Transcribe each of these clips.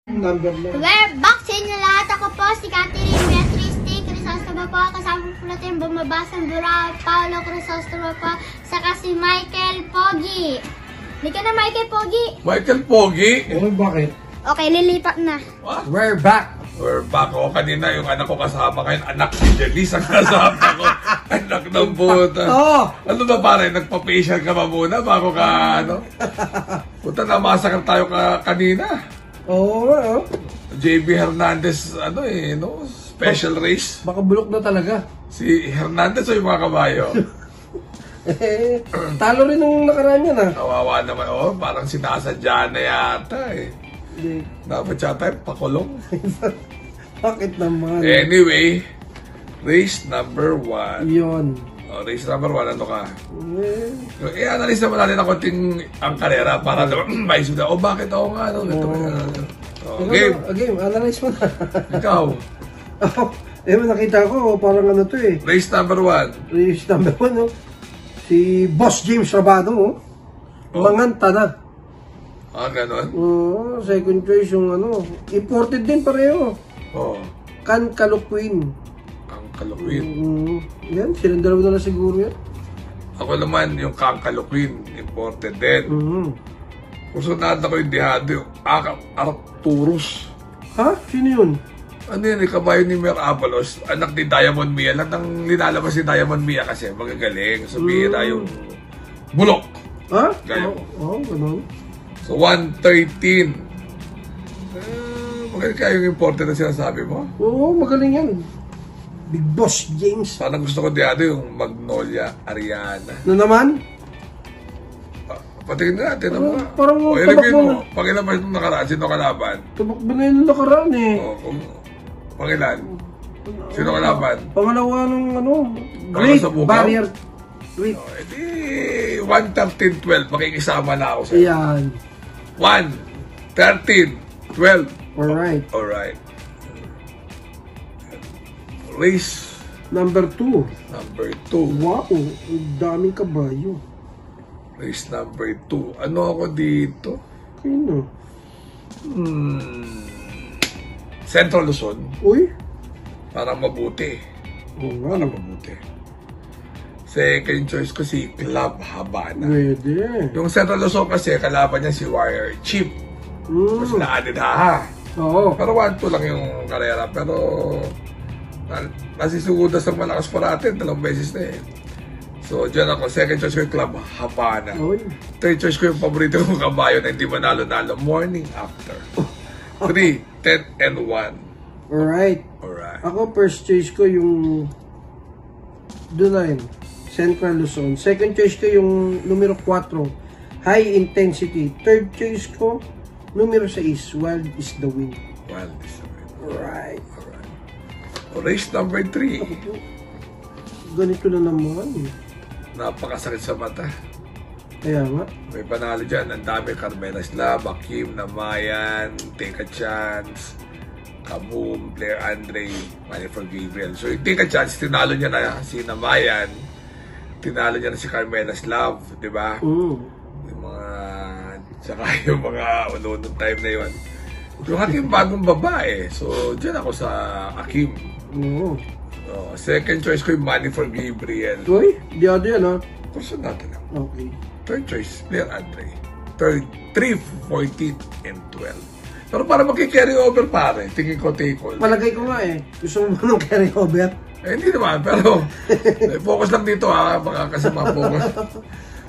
Number na. We're back sa inyo lahat. Ako po si Catherine Beatriz T. Crisostomo po. Kasama po natin bumabasang Burao, Paolo Crisostomo po. Saka si Michael Pogi. Hindi ka na Michael Pogi. Michael Pogi? Oh, bakit? Okay, lilipat na. What? We're back. We're back. O, kanina yung anak ko kasama ngayon. Anak ni Jelice ang kasama ko. Anak ng puta. Oh. Ano ba pare? Nagpa-facial ka ba muna bago ka ano? Puta, namasakal tayo kanina. Oo, oh, JB Hernandez, ano eh, no? Special race. Baka bulok na talaga. Si Hernandez o yung mga kabayo? Talo rin nung nakaraan yan, ah. Kawawa naman. Oh, parang sinasadya na yata eh. Hindi. Dapat siya tayo pakulong. Bakit naman? Anyway, race number 1. Yun. Oh, race number 1, ano ka? I-analyze naman natin ang konting ang karera para may suda. O bakit ako nga, ano? Game. Game, analyze mo na. Ikaw. Nakita ko, parang ano to eh. Race number 1. Race number 1, no? Si Boss James Rabado, oh. Manganta na. Ganon? Oo, second choice yung ano. Imported din pareho. Oh. Can Caluquin. Ang Kalukwin. Yan, silang dalawa na lang siguro yan. Ako naman, yung Kalukwin, imported din. Kung sunod ako yung dihado, yung Arcturus. Ha? Sino yun? Ano yun, kabayo ni Mer Avalos, anak ni Diamond Mia. Lahat ng linalabas ni Diamond Mia kasi magagaling. Sabihin na yung bulok. Ha? Gayo. Oo, ganun. So, 113. Magaling kaya yung imported na sinasabi mo? Oo, magaling yan. Big Boss James. Parang gusto ko diyado yung Magnolia Ariana. Na naman? Patingin natin naman. Parang O, i-review mo. Pangilan ba itong nakaraan? Sino kalaban? Tumakbo na yun nakaraan eh. O, pangilan? Sino kalaban? Pangalawa nung ano, Pangalawa Great sa bukaw? Barrier Reef. O, edi 113-12. Makikisama na ako sa'yo. Ayan. 1-13-12. Alright. Alright. Race Number 2. number 2. Wow, ang daming kabayo. Race number 2. Ano ako dito? Kino? Central Luzon. Uy. Parang mabuti. Oo nga. Parang mabuti. Second choice ko si Club Habana. Pwede. Yung Central Luzon kasi kalaban niya si Wire Chip. Mas naanid ha. Oo. Pero 1-2 lang yung karera. Pero nasisugudas ng malakas pa natin. 2 beses na eh. So, dyan ako. Second choice ko yung Club Habana. Uy. Third choice ko yung paborito kong kabayo na hindi manalo-nalo. Morning After. 3, 10, and 1. Alright. Alright. Ako, first choice ko yung Dunain, Central Luzon. Second choice ko yung numero 4, High Intensity. Third choice ko, numero 6, Wild is the Wind. Wild is the Wind. Alright. Alright. Race number 3. Ganito na naman. Napakasakit sa mata. Kaya nga. May panalo dyan. Ang dami. Carmela Slab, Hakim, Namayan, Take a Chance, Kaboom, Blair Andre, Money for Gabriel. So yung Take a Chance, tinalo niya na si Namayan. Tinalo niya na si Carmela Slab. Diba? Yung mga... Tsaka yung mga ununong time na yun. Yung Hakim bagong babae. So dyan ako sa Hakim. Oo. Second choice ko yung Money for Gabriel. Uy, di ano yan ha. Kurso natin lang. Okay. Third choice, Blair Andre. 3, 14, and 12. Pero para magki-carry over pare, tingin ko take all. Palagay ko nga eh. Gusto mo ba nung carry over? Eh, hindi naman, pero focus lang dito ha, baka kasi focus.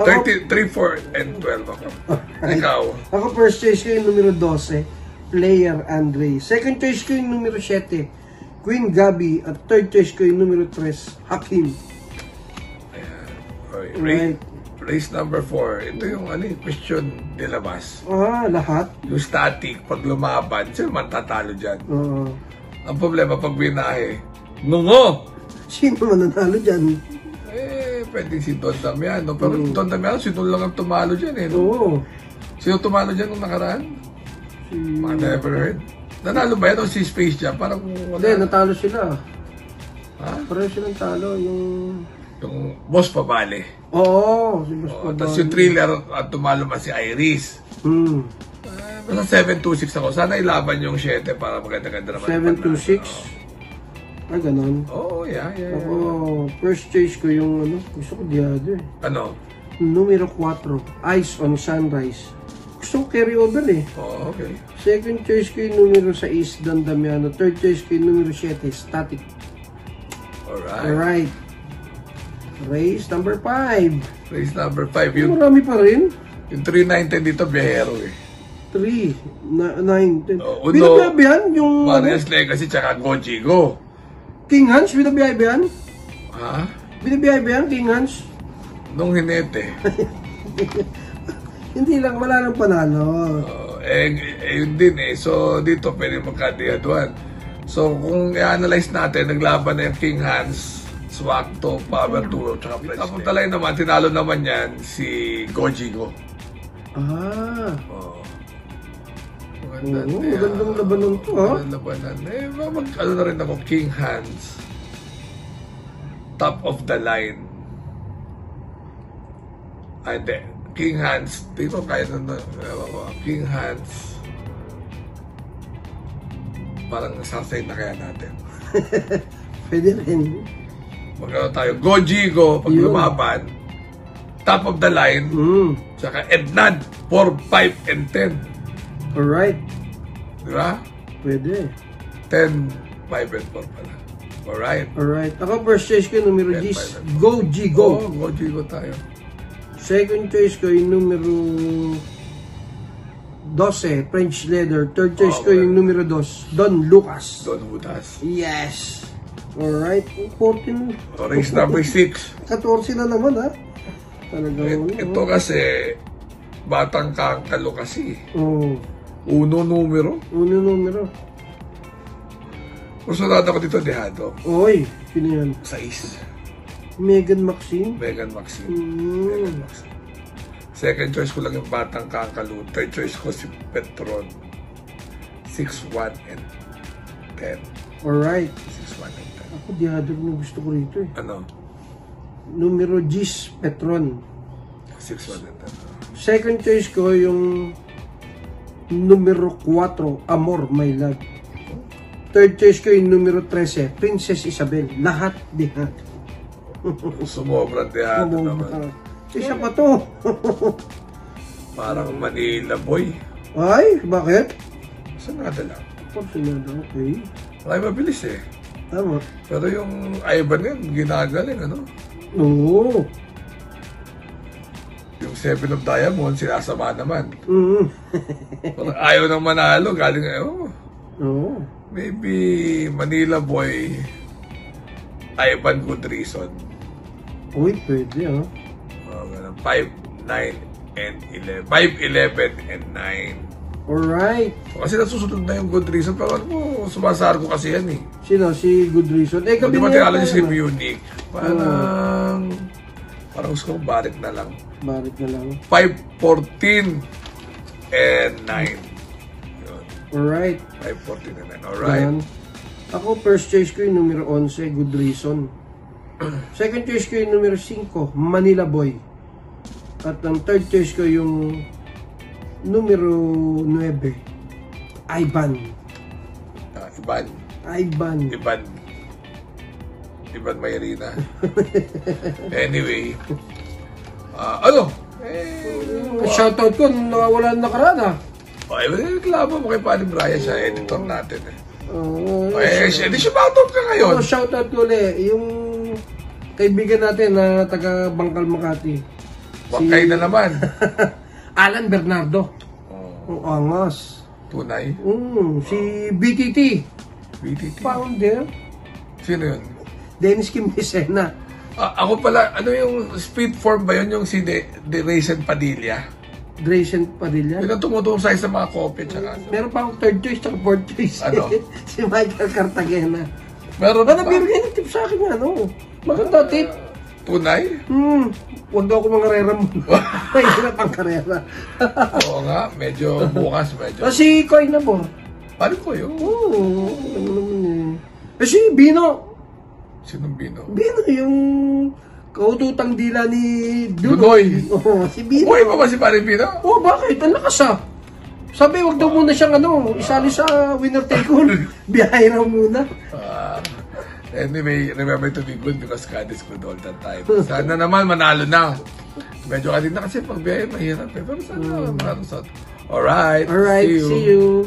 3, 4, and 12 ako. Ikaw? Ako first choice ko yung numero 12, Player Andre. Second choice ko yung numero 7, Queen Gabi. At third choice ko yung numero 3, Hakim. Ayan. Right. Race number 4. Ito yung question de labas. Lahat? Yung static, pag lumaban, sino man tatalo dyan? Oo. Ang problema, pag binahe, nungo! Sino mananalo dyan? Pwede si Don Damiano. Pero Don Damiano, sino lang ang tumalo dyan eh. No? Oo. Sino tumalo dyan nung nakaraan? I never heard. Nanalo ba yan o si Space Jam? Parang Hindi, natalo sila. Ha? Pareho silang talo. Yung Boss Pabale. Oo. Si Boss Tapos yung Thriller at tumalo pa si Iris. Nasa 726 ako. Sana ilaban yung 7 para maganda-ganda naman. 726? Ganon. Oo, yeah. Ako, first choice ko yung ano, gusto ko Diado eh. Ano? Numero 4, Eyes on Sunrise. Gusto ko carry over eh. Oh, okay. Second choice ko yung numero 6, Don Damiano. Third choice ko yung numero 7, Static. Alright. Race number 5. Race number 5. Yung, Marami pa rin. yung 319 dito, biyahero eh. 3, 9, 10. Uno, Binabiyabihan yung Marias Legacy, tsaka Gojigo. King Hans, binabiyabihan? Ha? Binabiyabihan, King Hans? Nung hinete. Hindi lang, wala nang panalo. Yun din eh. So, dito pwede magkadiaduan. So, kung i-analyze natin, naglaban na yung King Hans, Swagto, Power Turo, tsaka French. Tapos talay naman, tinalo naman yan si Gojigo. Magandang labanan to, ha? Magandang labanan. Ano na rin ako, King Hans. Top of the line. Hindi. King Hans. Dito kaya na King Hans. Parang sasay na kaya natin. Pwede rin. Magkano tayo? Gojigo, pag lumaban. Top of the line. Tsaka Ednad, 4, 5, and 10. Alright. Diba? Pwede. 10, 5, and 4 pala. Alright. Ako first choice ko yung numero 10, Gojigo. Gojigo tayo. Second choice ko yung numero 12, French Leather. Third choice ko yung numero 2, Don Lucas. Don Lucas. Yes. Alright. 14. Race number 6. 14 na naman, ha? Talagang Ito kasi, batang kangkalo kasi. Uno numero. Kursunada ko dito, Dehado. Oy, sino yan? 6. Megan Maxine. Megan Maxine. Second choice ko lang yung batang kangkalo. Third choice ko si Petron. 6, 1, and 10. Alright. 6, 1, and 10. Ako, Diado na gusto ko rito eh. Ano? Numero 10, Petron. 6, 1, and 10. Second choice ko yung numero 4, Amor, My Love. Third choice ko yung numero 13, Princess Isabel. Lahat dihat. Sumobra Dehado naman. Isa pa to. Parang Manila Boy. Ay, bakit? Sanada lang. Porsunada, okay. Ay, mabilis eh. Tama. Pero yung Ivan yun, ginagaling, ano? Oo. Yung 7 of Diamonds, sinasama naman. Parang ayaw nang manalo, galing Oo. Maybe Manila Boy, Ivan Good Reason. Uy, pwede ha. 5, 9, and 11. 5, 11, and 9. Alright. Kasi nasusunod na yung Good Reason. Pero ano mo, sumasar ko kasi yan eh. Sino? Si Good Reason? Eh, Di kami ba niya tinala niya si tayo, Munich? Parang gusto kong balik na lang. Balik na lang. 5, 14, and 9. Yun. Alright. 5, 14, and 9. Alright. Yan. Ako, first choice ko yung numero 11, Good Reason. Second choice ko yung numero 5, Manila Boy. At ang third choice ko yung numero 9, Ivan. Ivan Mayrina. Anyway. Shoutout ko, nawawala na nakaraan ha. Okay, reklamo mo kay Pani Brian, siya editor natin eh. Di siya shoutout ka ngayon. Shoutout ko ulit, yung kaibigan natin na taga Bangkal Makati. Bangkay na naman. Alan Bernardo. Ang angas. Tunay. Si BTT. Founder. Sino yun? Dennis Kim Messena. Ako pala, ano yung speed form ba yun? Yung si Raysen Padilla? Drayson Padilla. Yun ang tumutulong sa mga kopya. Tsaka, meron pa akong third choice at fourth choice. Ano? Si Michael Cartagena. Meron pa? Nabibigay ng tip sa akin ano. Maganda tip. Tunay? Huwag daw ako mangarera mo. Mahirap ang karera. Oo nga, medyo bukas. Si Koy na po. Paano ko yun? Oo. Ano naman eh. Si Bino. Sinong Bino? Bino yung kaututang dila ni Dunoy. Oo, si Bino. Buhay pa ba si Paring Bino? Oo, bakit? Ang lakas ah. Sabi, wag daw muna siyang isali sa winner take all. Biyahe raw muna. Anyway, remember to be good because God is good all the time. Sana naman manalo na. Medyo kanina kasi pagbiyahe mahirap eh. Pero sana manalo sa. Alright, See you.